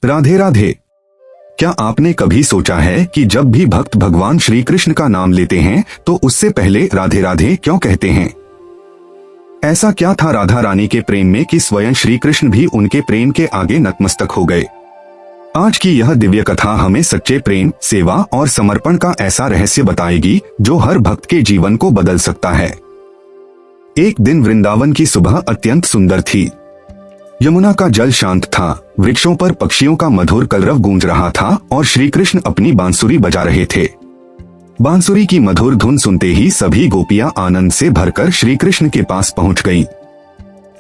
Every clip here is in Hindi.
राधे राधे। क्या आपने कभी सोचा है कि जब भी भक्त भगवान श्री कृष्ण का नाम लेते हैं तो उससे पहले राधे राधे क्यों कहते हैं? ऐसा क्या था राधा रानी के प्रेम में कि स्वयं श्री कृष्ण भी उनके प्रेम के आगे नतमस्तक हो गए? आज की यह दिव्य कथा हमें सच्चे प्रेम, सेवा और समर्पण का ऐसा रहस्य बताएगी जो हर भक्त के जीवन को बदल सकता है। एक दिन वृंदावन की सुबह अत्यंत सुंदर थी। यमुना का जल शांत था, वृक्षों पर पक्षियों का मधुर कलरव गूंज रहा था और श्री कृष्ण अपनी बांसुरी बजा रहे थे। बांसुरी की मधुर धुन सुनते ही सभी गोपियां आनंद से भरकर श्री कृष्ण के पास पहुंच गईं।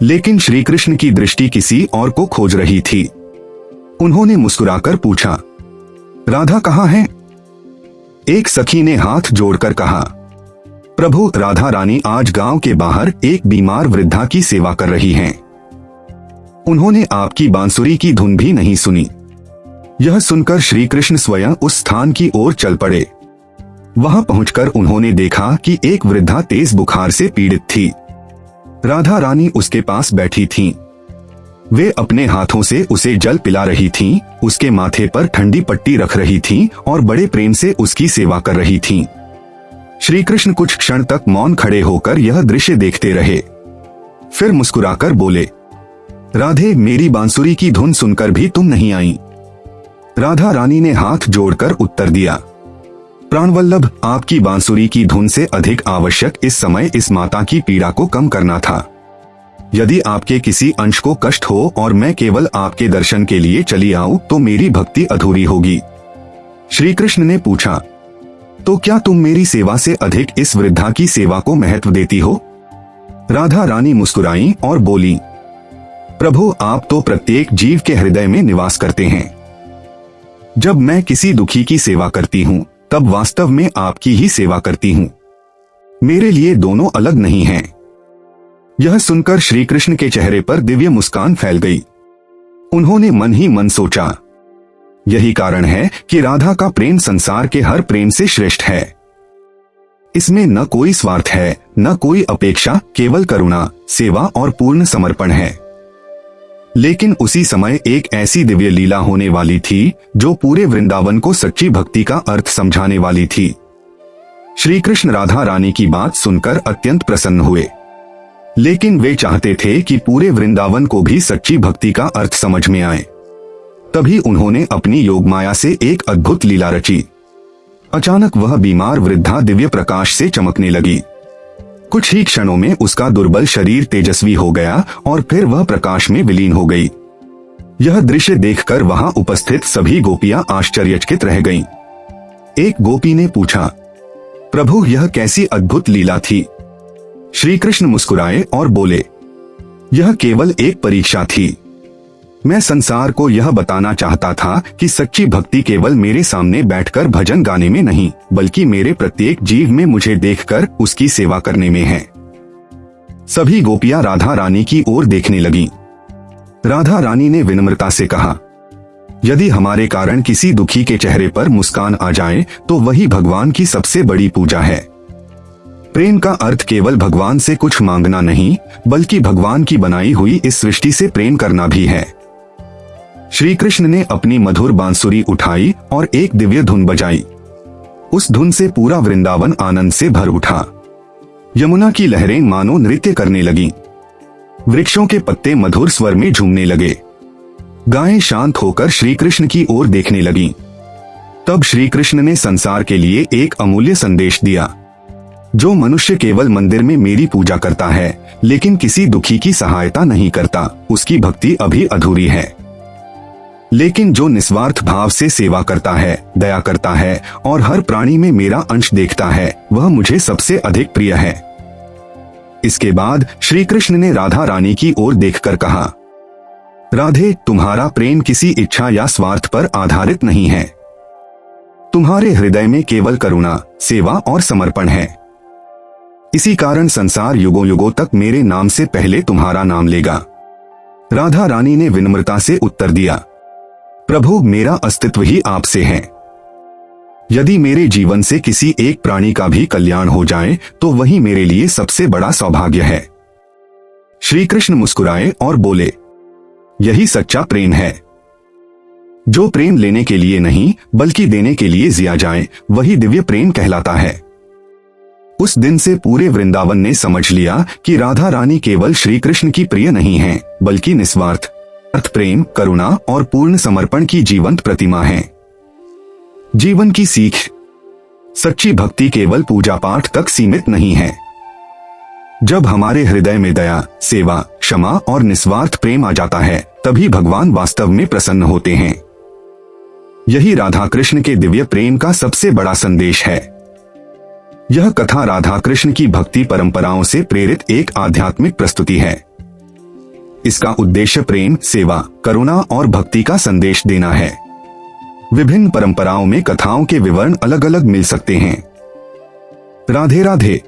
लेकिन श्री कृष्ण की दृष्टि किसी और को खोज रही थी। उन्होंने मुस्कुराकर पूछा, राधा कहाँ है? एक सखी ने हाथ जोड़कर कहा, प्रभु, राधा रानी आज गांव के बाहर एक बीमार वृद्धा की सेवा कर रही हैं। उन्होंने आपकी बांसुरी की धुन भी नहीं सुनी। यह सुनकर श्री कृष्ण स्वयं उस स्थान की ओर चल पड़े। वहां पहुंचकर उन्होंने देखा कि एक वृद्धा तेज बुखार से पीड़ित थी। राधा रानी उसके पास बैठी थीं। वे अपने हाथों से उसे जल पिला रही थीं, उसके माथे पर ठंडी पट्टी रख रही थीं और बड़े प्रेम से उसकी सेवा कर रही थीं। श्री कृष्ण कुछ क्षण तक मौन खड़े होकर यह दृश्य देखते रहे। फिर मुस्कुराकर बोले, राधे, मेरी बांसुरी की धुन सुनकर भी तुम नहीं आई? राधा रानी ने हाथ जोड़कर उत्तर दिया, प्राणवल्लभ, आपकी बांसुरी की धुन से अधिक आवश्यक इस समय इस माता की पीड़ा को कम करना था। यदि आपके किसी अंश को कष्ट हो और मैं केवल आपके दर्शन के लिए चली आऊं तो मेरी भक्ति अधूरी होगी। श्री कृष्ण ने पूछा, तो क्या तुम मेरी सेवा से अधिक इस वृद्धा की सेवा को महत्व देती हो? राधा रानी मुस्कुराई और बोली, प्रभु, आप तो प्रत्येक जीव के हृदय में निवास करते हैं। जब मैं किसी दुखी की सेवा करती हूँ तब वास्तव में आपकी ही सेवा करती हूँ। मेरे लिए दोनों अलग नहीं हैं। यह सुनकर श्री कृष्ण के चेहरे पर दिव्य मुस्कान फैल गई। उन्होंने मन ही मन सोचा, यही कारण है कि राधा का प्रेम संसार के हर प्रेम से श्रेष्ठ है। इसमें न कोई स्वार्थ है, न कोई अपेक्षा, केवल करुणा, सेवा और पूर्ण समर्पण है। लेकिन उसी समय एक ऐसी दिव्य लीला होने वाली थी जो पूरे वृंदावन को सच्ची भक्ति का अर्थ समझाने वाली थी। श्री कृष्ण राधा रानी की बात सुनकर अत्यंत प्रसन्न हुए, लेकिन वे चाहते थे कि पूरे वृंदावन को भी सच्ची भक्ति का अर्थ समझ में आए। तभी उन्होंने अपनी योगमाया से एक अद्भुत लीला रची। अचानक वह बीमार वृद्धा दिव्य प्रकाश से चमकने लगी। कुछ ही क्षणों में उसका दुर्बल शरीर तेजस्वी हो गया और फिर वह प्रकाश में विलीन हो गई। यह दृश्य देखकर वहां उपस्थित सभी गोपियां आश्चर्यचकित रह गईं। एक गोपी ने पूछा, प्रभु, यह कैसी अद्भुत लीला थी? श्री कृष्ण मुस्कुराए और बोले, यह केवल एक परीक्षा थी। मैं संसार को यह बताना चाहता था कि सच्ची भक्ति केवल मेरे सामने बैठकर भजन गाने में नहीं, बल्कि मेरे प्रत्येक जीव में मुझे देखकर उसकी सेवा करने में है। सभी गोपियां राधा रानी की ओर देखने लगीं। राधा रानी ने विनम्रता से कहा, यदि हमारे कारण किसी दुखी के चेहरे पर मुस्कान आ जाए तो वही भगवान की सबसे बड़ी पूजा है। प्रेम का अर्थ केवल भगवान से कुछ मांगना नहीं, बल्कि भगवान की बनाई हुई इस सृष्टि से प्रेम करना भी है। श्री कृष्ण ने अपनी मधुर बांसुरी उठाई और एक दिव्य धुन बजाई। उस धुन से पूरा वृंदावन आनंद से भर उठा। यमुना की लहरें मानो नृत्य करने लगीं। वृक्षों के पत्ते मधुर स्वर में झूमने लगे। गायें शांत होकर श्री कृष्ण की ओर देखने लगीं। तब श्री कृष्ण ने संसार के लिए एक अमूल्य संदेश दिया, जो मनुष्य केवल मंदिर में मेरी पूजा करता है लेकिन किसी दुखी की सहायता नहीं करता, उसकी भक्ति अभी अधूरी है। लेकिन जो निस्वार्थ भाव से सेवा करता है, दया करता है और हर प्राणी में मेरा अंश देखता है, वह मुझे सबसे अधिक प्रिय है। इसके बाद श्री कृष्ण ने राधा रानी की ओर देखकर कहा, राधे, तुम्हारा प्रेम किसी इच्छा या स्वार्थ पर आधारित नहीं है। तुम्हारे हृदय में केवल करुणा, सेवा और समर्पण है। इसी कारण संसार युगों युगों तक मेरे नाम से पहले तुम्हारा नाम लेगा। राधा रानी ने विनम्रता से उत्तर दिया, प्रभु, मेरा अस्तित्व ही आपसे है। यदि मेरे जीवन से किसी एक प्राणी का भी कल्याण हो जाए तो वही मेरे लिए सबसे बड़ा सौभाग्य है। श्री कृष्ण मुस्कुराए और बोले, यही सच्चा प्रेम है। जो प्रेम लेने के लिए नहीं बल्कि देने के लिए जिया जाए वही दिव्य प्रेम कहलाता है। उस दिन से पूरे वृंदावन ने समझ लिया कि राधा रानी केवल श्री कृष्ण की प्रिय नहीं है बल्कि निस्वार्थ प्रेम, करुणा और पूर्ण समर्पण की जीवंत प्रतिमा है। जीवन की सीख, सच्ची भक्ति केवल पूजा पाठ तक सीमित नहीं है। जब हमारे हृदय में दया, सेवा, क्षमा और निस्वार्थ प्रेम आ जाता है तभी भगवान वास्तव में प्रसन्न होते हैं। यही राधा कृष्ण के दिव्य प्रेम का सबसे बड़ा संदेश है। यह कथा राधा कृष्ण की भक्ति परंपराओं से प्रेरित एक आध्यात्मिक प्रस्तुति है। इसका उद्देश्य प्रेम, सेवा, करुणा और भक्ति का संदेश देना है। विभिन्न परंपराओं में कथाओं के विवरण अलग अलग मिल सकते हैं। राधे राधे।